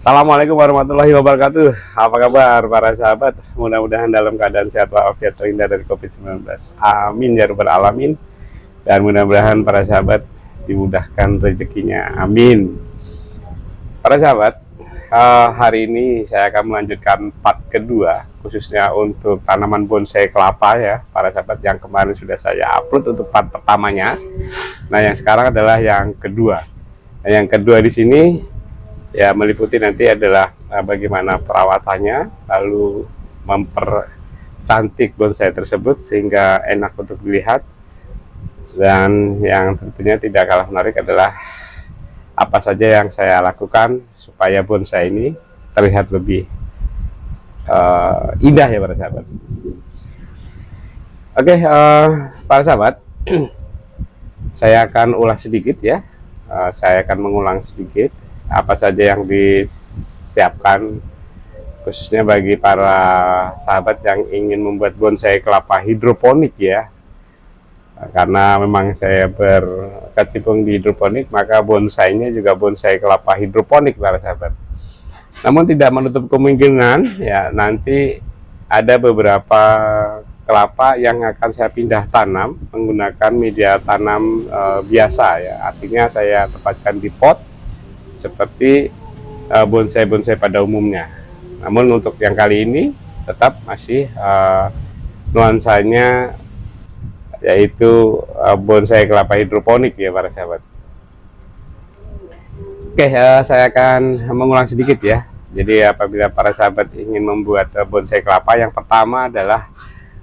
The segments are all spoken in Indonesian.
Assalamualaikum warahmatullahi wabarakatuh. Apa kabar para sahabat? Mudah-mudahan dalam keadaan sehat walafiat terhindar dari COVID-19. Amin ya rabbal alamin. Dan mudah-mudahan para sahabat dimudahkan rezekinya. Amin. Para sahabat, hari ini saya akan melanjutkan part kedua, khususnya untuk tanaman bonsai kelapa ya, para sahabat, yang kemarin sudah saya upload untuk part pertamanya. Nah, yang sekarang adalah yang kedua. Nah, yang kedua di sini ya meliputi nanti adalah bagaimana perawatannya, lalu mempercantik bonsai tersebut sehingga enak untuk dilihat, dan yang tentunya tidak kalah menarik adalah apa saja yang saya lakukan supaya bonsai ini terlihat lebih indah ya para sahabat. Oke, para sahabat, saya akan ulas sedikit ya, saya akan mengulang sedikit apa saja yang disiapkan khususnya bagi para sahabat yang ingin membuat bonsai kelapa hidroponik ya. Karena memang saya berkecimpung di hidroponik, maka bonsainya juga bonsai kelapa hidroponik para sahabat. Namun tidak menutup kemungkinan ya nanti ada beberapa kelapa yang akan saya pindah tanam menggunakan media tanam biasa ya. Artinya saya tempatkan di pot seperti bonsai-bonsai pada umumnya. Namun untuk yang kali ini tetap masih nuansanya yaitu bonsai kelapa hidroponik ya para sahabat. Oke, saya akan mengulang sedikit ya. Jadi apabila para sahabat ingin membuat bonsai kelapa, yang pertama adalah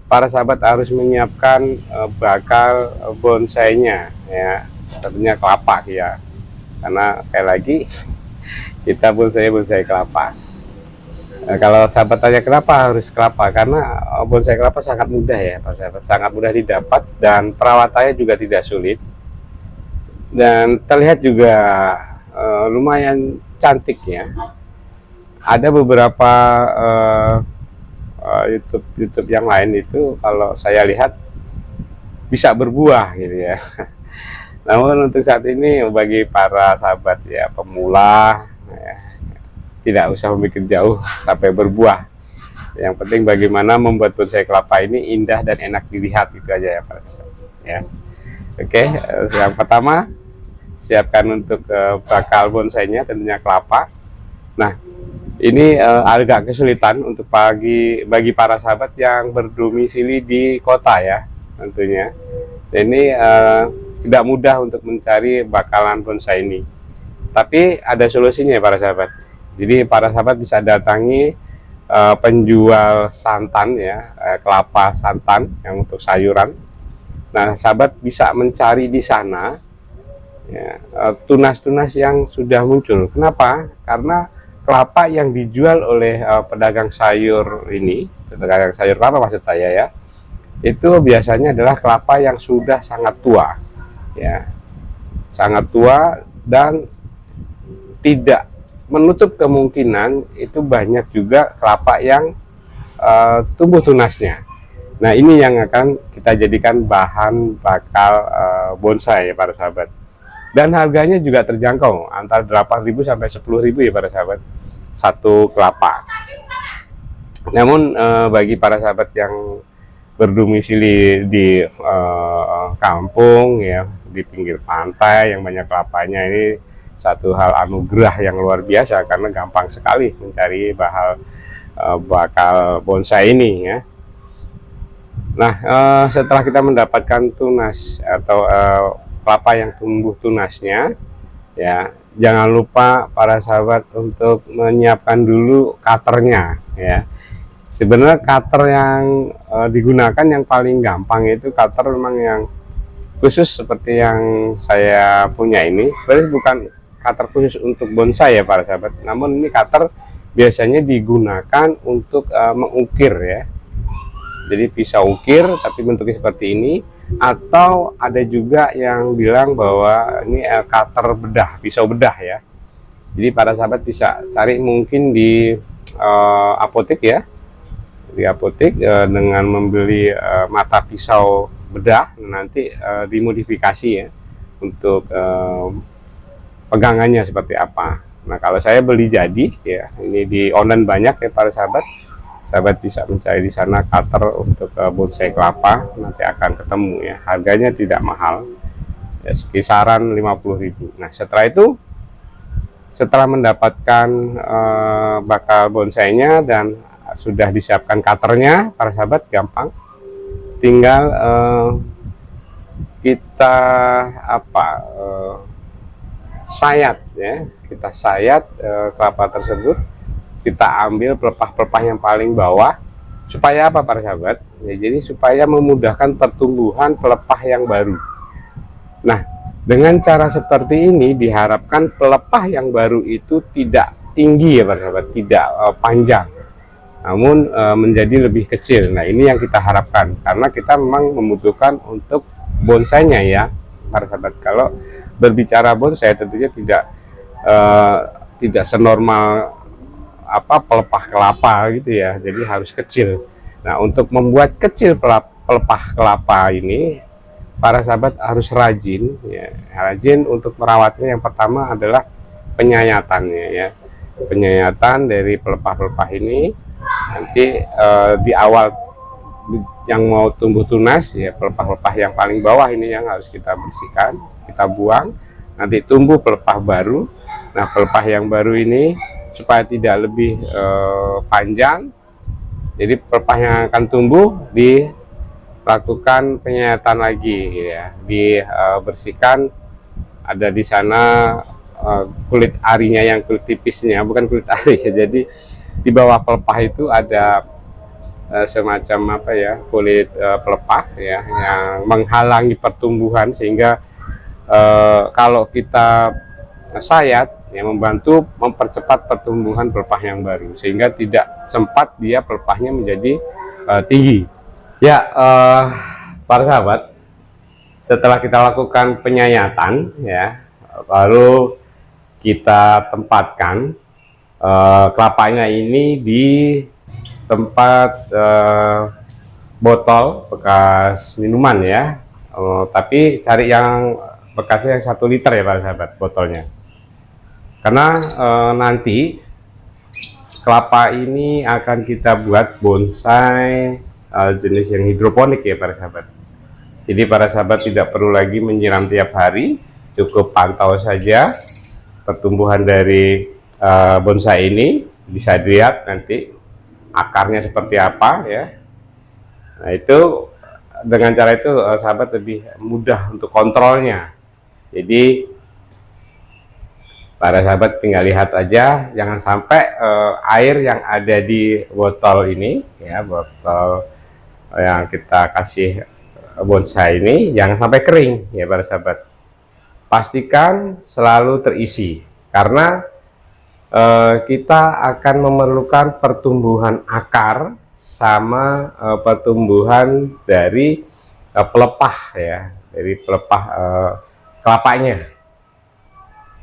para sahabat harus menyiapkan bakal bonsainya ya, tentunya kelapa ya. Karena sekali lagi kita bonsai kelapa. Nah, kalau sahabat tanya kenapa harus kelapa, karena bonsai kelapa sangat mudah ya Pak sahabat, sangat mudah didapat dan perawatannya juga tidak sulit dan terlihat juga lumayan cantik ya. Ada beberapa YouTube yang lain itu kalau saya lihat bisa berbuah gitu ya. Namun untuk saat ini bagi para sahabat ya pemula ya, tidak usah memikir jauh sampai berbuah. Yang penting bagaimana membuat bonsai kelapa ini indah dan enak dilihat, itu aja ya para sahabat ya. Oke, yang pertama siapkan untuk bakal bonsainya tentunya kelapa. Nah, ini agak kesulitan untuk bagi para sahabat yang berdomisili di kota ya tentunya. Ini tidak mudah untuk mencari bakalan bonsai ini, tapi ada solusinya para sahabat. Jadi para sahabat bisa datangi penjual santan ya, kelapa santan yang untuk sayuran. Nah, sahabat bisa mencari di sana ya, tunas-tunas yang sudah muncul. Kenapa? Karena kelapa yang dijual oleh pedagang sayur ini, pedagang sayur kelapa maksud saya ya, itu biasanya adalah kelapa yang sudah sangat tua ya, sangat tua, dan tidak menutup kemungkinan itu banyak juga kelapa yang tumbuh tunasnya. Nah, ini yang akan kita jadikan bahan bakal bonsai ya para sahabat, dan harganya juga terjangkau antara 8.000 sampai 10.000 ya para sahabat satu kelapa. Namun bagi para sahabat yang berdomisili di kampung ya, di pinggir pantai yang banyak kelapanya, ini satu hal anugerah yang luar biasa karena gampang sekali mencari bakal bonsai ini ya. Nah, setelah kita mendapatkan tunas atau kelapa yang tumbuh tunasnya ya, jangan lupa para sahabat untuk menyiapkan dulu cutternya ya. Sebenarnya cutter yang digunakan yang paling gampang itu cutter memang yang khusus seperti yang saya punya ini. Sebenarnya bukan cutter khusus untuk bonsai ya para sahabat, namun ini cutter biasanya digunakan untuk mengukir ya. Jadi pisau ukir tapi bentuknya seperti ini, atau ada juga yang bilang bahwa ini cutter bedah, pisau bedah ya. Jadi para sahabat bisa cari mungkin di apotek ya, di apotek dengan membeli mata pisau bedah, nanti dimodifikasi ya untuk pegangannya seperti apa. Nah, kalau saya beli jadi ya, ini di online banyak ya para sahabat. Sahabat bisa mencari di sana cutter untuk bonsai kelapa, nanti akan ketemu ya. Harganya tidak mahal, ya, kisaran 50.000. Nah, setelah itu, setelah mendapatkan bakal bonsainya dan sudah disiapkan cutternya, para sahabat gampang, tinggal kita sayat ya, kita sayat kelapa tersebut, kita ambil pelepah-pelepah yang paling bawah. Supaya apa para sahabat ya, jadi supaya memudahkan pertumbuhan pelepah yang baru. Nah, dengan cara seperti ini diharapkan pelepah yang baru itu tidak tinggi ya para sahabat, tidak panjang, namun menjadi lebih kecil. Nah, ini yang kita harapkan, karena kita memang membutuhkan untuk bonsainya ya para sahabat. Kalau berbicara bonsai tentunya tidak senormal pelepah kelapa gitu ya, jadi harus kecil. Nah, untuk membuat kecil pelepah kelapa ini, para sahabat harus rajin ya, rajin untuk merawatnya. Yang pertama adalah penyayatannya ya, penyayatan dari pelepah-pelepah ini. Nanti di awal yang mau tumbuh tunas ya, pelepah-pelepah yang paling bawah ini yang harus kita bersihkan, kita buang, nanti tumbuh pelepah baru. Nah, pelepah yang baru ini supaya tidak lebih panjang, jadi pelepah yang akan tumbuh dilakukan penyayatan lagi ya, dibersihkan. Ada di sana kulit arinya, yang kulit tipisnya, bukan kulit ari ya. Jadi di bawah pelepah itu ada semacam kulit pelepah ya, yang menghalangi pertumbuhan, sehingga kalau kita sayat yang membantu mempercepat pertumbuhan pelepah yang baru, sehingga tidak sempat dia pelepahnya menjadi tinggi ya. Para sahabat, setelah kita lakukan penyayatan ya, baru kita tempatkan kelapanya ini di tempat botol bekas minuman ya, tapi cari yang bekasnya yang 1 liter ya para sahabat botolnya. Karena nanti kelapa ini akan kita buat bonsai jenis yang hidroponik ya para sahabat. Jadi para sahabat tidak perlu lagi menyiram tiap hari, cukup pantau saja pertumbuhan dari bonsai ini. Bisa dilihat nanti akarnya seperti apa ya. Nah, itu dengan cara itu sahabat lebih mudah untuk kontrolnya. Jadi para sahabat tinggal lihat aja, jangan sampai air yang ada di botol ini ya, botol yang kita kasih bonsai ini, jangan sampai kering ya para sahabat. Pastikan selalu terisi, karena kita akan memerlukan pertumbuhan akar sama pertumbuhan dari pelepah ya, dari pelepah kelapanya.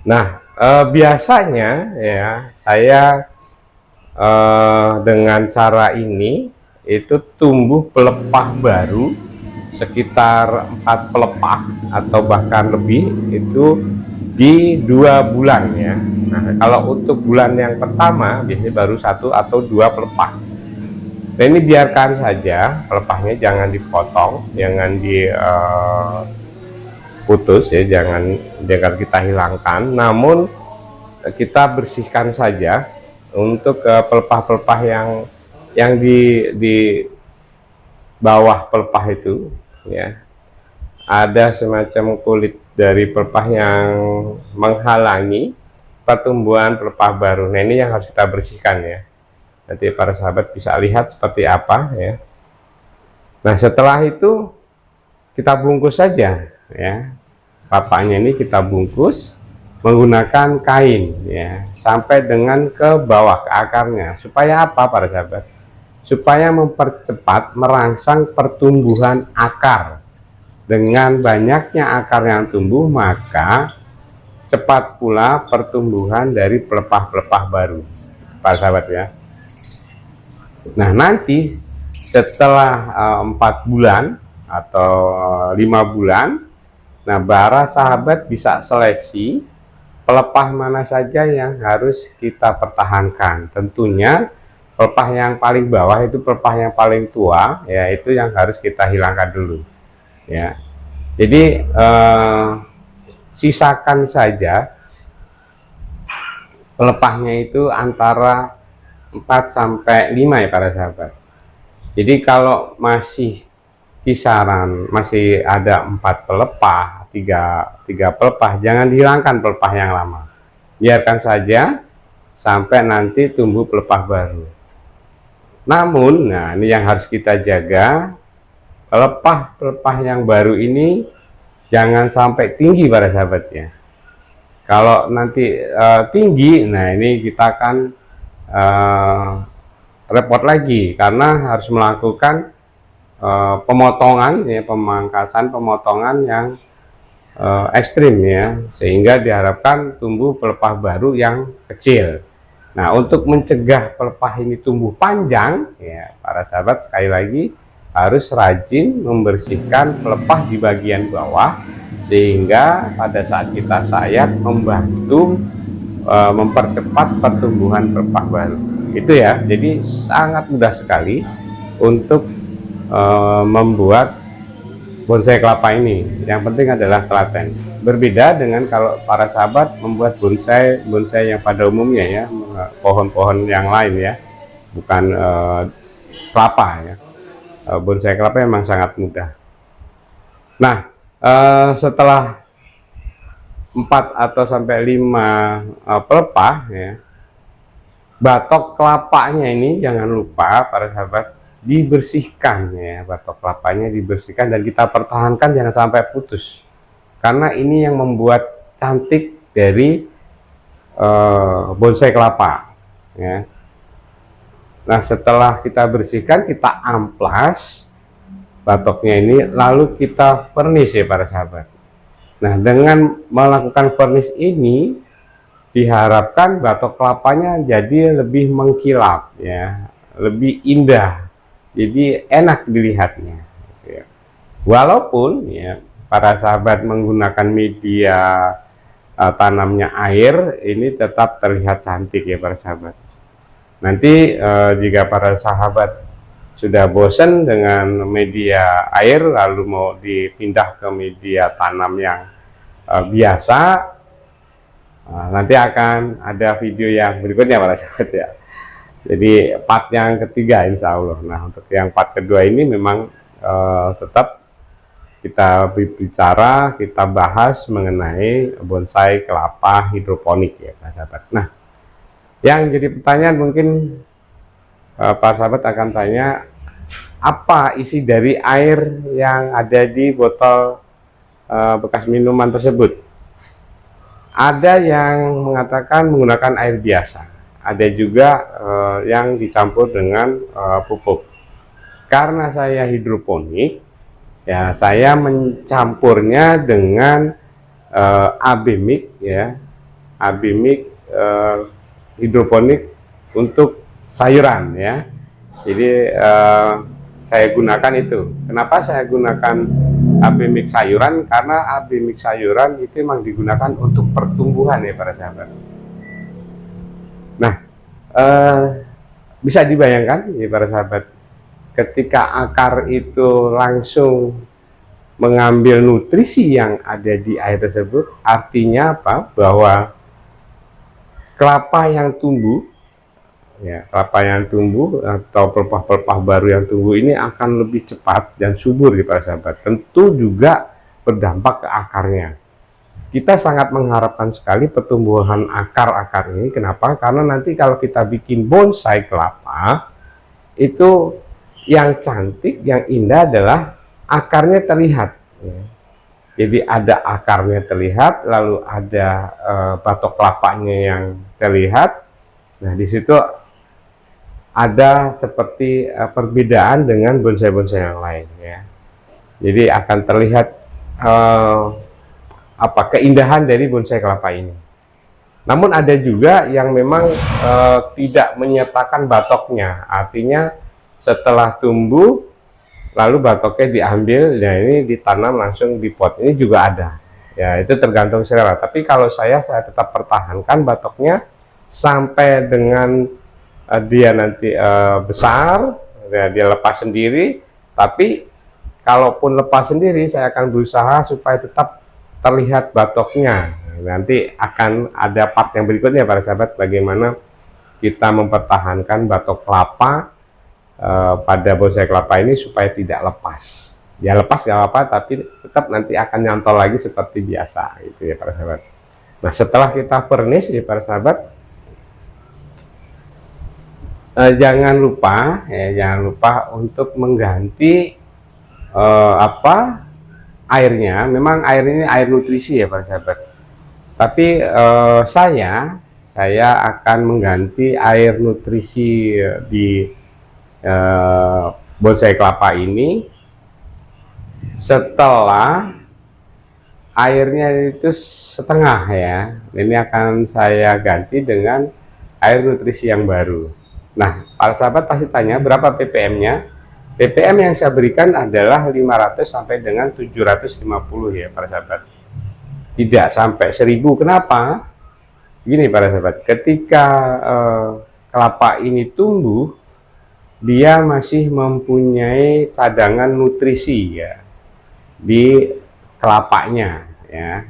Nah, biasanya ya saya dengan cara ini itu tumbuh pelepah baru sekitar 4 pelepah atau bahkan lebih itu di 2 bulan ya. Nah, kalau untuk bulan yang pertama biasanya baru 1 atau 2 pelepah. Nah, ini biarkan saja pelepahnya, jangan dipotong, jangan putus ya, jangan kita hilangkan, namun kita bersihkan saja untuk pelepah-pelepah yang di bawah pelepah itu ya, ada semacam kulit dari pelepah yang menghalangi pertumbuhan pelepah baru. Nah, ini yang harus kita bersihkan ya. Nanti para sahabat bisa lihat seperti apa ya. Nah, setelah itu kita bungkus saja ya. Kelapanya ini kita bungkus menggunakan kain ya, sampai dengan ke bawah, ke akarnya. Supaya apa para sahabat? Supaya mempercepat merangsang pertumbuhan akar. Dengan banyaknya akar yang tumbuh, maka cepat pula pertumbuhan dari pelepah-pelepah baru para sahabat ya. Nah, nanti setelah 4 bulan atau 5 bulan, nah para sahabat bisa seleksi pelepah mana saja yang harus kita pertahankan. Tentunya pelepah yang paling bawah itu pelepah yang paling tua, ya itu yang harus kita hilangkan dulu. Ya, jadi sisakan saja pelepahnya itu antara 4 sampai 5 ya para sahabat. Jadi kalau masih kisaran masih ada 4 pelepah, tiga pelepah, jangan dihilangkan pelepah yang lama. Biarkan saja sampai nanti tumbuh pelepah baru. Namun, nah ini yang harus kita jaga, pelepah-pelepah yang baru ini jangan sampai tinggi para sahabatnya. Kalau nanti tinggi, nah ini kita akan repot lagi karena harus melakukan pemotongan, ya, pemotongan yang ekstrim ya, sehingga diharapkan tumbuh pelepah baru yang kecil. Nah, untuk mencegah pelepah ini tumbuh panjang, ya para sahabat sekali lagi harus rajin membersihkan pelepah di bagian bawah, sehingga pada saat kita sayat membantu mempercepat pertumbuhan pelepah baru. Itu ya, jadi sangat mudah sekali untuk membuat bonsai kelapa ini. Yang penting adalah telaten. Berbeda dengan kalau para sahabat membuat bonsai yang pada umumnya ya, pohon-pohon yang lain ya, bukan kelapa ya. Bonsai kelapa memang sangat mudah. Nah, setelah 4 atau sampai 5 pelepah ya, batok kelapanya ini jangan lupa para sahabat dibersihkan ya, batok kelapanya dibersihkan dan kita pertahankan jangan sampai putus, karena ini yang membuat cantik dari bonsai kelapa ya. Nah, setelah kita bersihkan, kita amplas batoknya ini, lalu kita vernis ya para sahabat. Nah, dengan melakukan vernis ini diharapkan batok kelapanya jadi lebih mengkilap ya, lebih indah, jadi enak dilihatnya ya. Walaupun ya para sahabat menggunakan media tanamnya air, ini tetap terlihat cantik ya para sahabat. Nanti jika para sahabat sudah bosan dengan media air lalu mau dipindah ke media tanam yang biasa, nanti akan ada video yang berikutnya para sahabat ya. Jadi part yang ketiga insya Allah. Nah, untuk yang part kedua ini memang tetap kita bicara, kita bahas mengenai bonsai kelapa hidroponik ya para sahabat. Nah, yang jadi pertanyaan mungkin para sahabat akan tanya, apa isi dari air yang ada di botol bekas minuman tersebut? Ada yang mengatakan menggunakan air biasa, ada juga yang dicampur dengan pupuk. Karena saya hidroponik, ya saya mencampurnya dengan AB mix ya, AB mix hidroponik untuk sayuran ya. Jadi saya gunakan itu. Kenapa saya gunakan AB mix sayuran? Karena AB mix sayuran itu memang digunakan untuk pertumbuhan ya para sahabat. Nah, bisa dibayangkan ya para sahabat, ketika akar itu langsung mengambil nutrisi yang ada di air tersebut, artinya apa? Bahwa kelapa yang tumbuh ya, kelapa yang tumbuh atau pelepah-pelepah baru yang tumbuh ini akan lebih cepat dan subur ya para sahabat. Tentu juga berdampak ke akarnya. Kita sangat mengharapkan sekali pertumbuhan akar-akar ini. Kenapa? Karena nanti kalau kita bikin bonsai kelapa, itu yang cantik, yang indah adalah akarnya terlihat ya. Jadi ada akarnya terlihat, lalu ada batok kelapanya yang terlihat. Nah, di situ ada seperti perbedaan dengan bonsai-bonsai yang lain ya. Jadi akan terlihat keindahan dari bonsai kelapa ini. Namun ada juga yang memang tidak menyertakan batoknya, artinya setelah tumbuh lalu batoknya diambil, dan ini ditanam langsung di pot. Ini juga ada Ya, itu tergantung selera. Tapi kalau saya tetap pertahankan batoknya sampai dengan dia nanti besar, ya, dia lepas sendiri. Tapi kalaupun lepas sendiri, saya akan berusaha supaya tetap terlihat batoknya. Nanti akan ada part yang berikutnya para sahabat, bagaimana kita mempertahankan batok kelapa pada bonsai kelapa ini supaya tidak lepas. Ya lepas gak apa-apa, tapi tetap nanti akan nyantol lagi seperti biasa gitu ya para sahabat. Nah setelah kita furnish ya para sahabat, jangan lupa untuk mengganti airnya. Memang air ini air nutrisi ya para sahabat, tapi saya akan mengganti air nutrisi di bonsai kelapa ini setelah airnya itu setengah ya. Ini akan saya ganti dengan air nutrisi yang baru. Nah para sahabat pasti tanya berapa ppm-nya. ppm yang saya berikan adalah 500 sampai dengan 750 ya para sahabat, tidak sampai 1000. Kenapa? Gini para sahabat, ketika kelapa ini tumbuh, dia masih mempunyai cadangan nutrisi ya di kelapanya ya,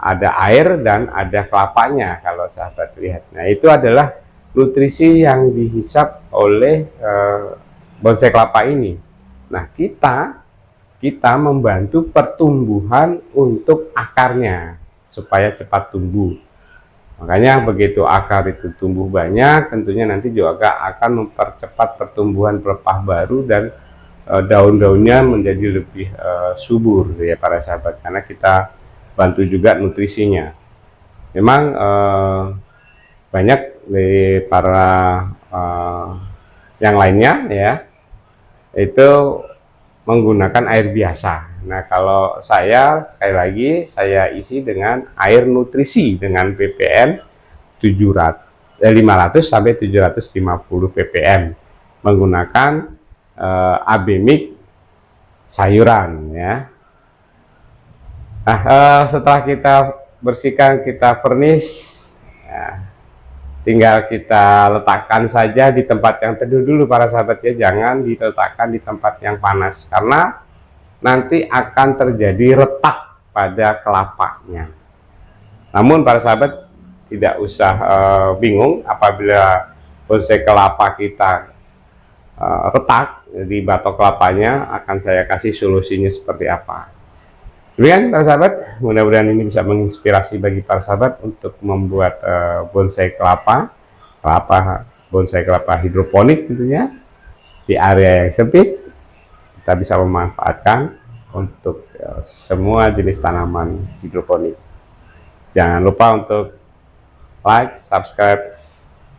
ada air dan ada kelapanya kalau sahabat lihat. Nah itu adalah nutrisi yang dihisap oleh bonsai kelapa ini. Nah kita membantu pertumbuhan untuk akarnya supaya cepat tumbuh. Makanya begitu akar itu tumbuh banyak, tentunya nanti juga akan mempercepat pertumbuhan pelepah baru dan daun-daunnya menjadi lebih subur ya para sahabat, karena kita bantu juga nutrisinya. Memang banyak dari para yang lainnya ya itu menggunakan air biasa. Nah kalau saya sekali lagi saya isi dengan air nutrisi dengan ppm 500 sampai 750 ppm menggunakan AB mix sayuran ya. Nah setelah kita bersihkan, kita furnish ya, tinggal kita letakkan saja di tempat yang teduh dulu para sahabat ya, jangan diletakkan di tempat yang panas karena nanti akan terjadi retak pada kelapanya. Namun para sahabat tidak usah bingung apabila bonsai kelapa kita retak di batok kelapanya, akan saya kasih solusinya seperti apa. Demikian para sahabat, mudah-mudahan ini bisa menginspirasi bagi para sahabat untuk membuat bonsai kelapa bonsai kelapa hidroponik tentunya di area yang sempit. Kita bisa memanfaatkan untuk semua jenis tanaman hidroponik. Jangan lupa untuk like, subscribe,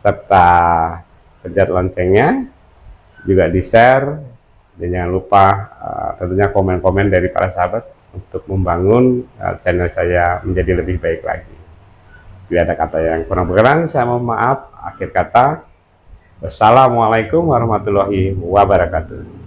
serta pencet loncengnya, juga di share, dan jangan lupa tentunya komen-komen dari para sahabat untuk membangun channel saya menjadi lebih baik lagi. Bila ada kata yang kurang berkenan, saya mohon maaf. Akhir kata, wassalamualaikum warahmatullahi wabarakatuh.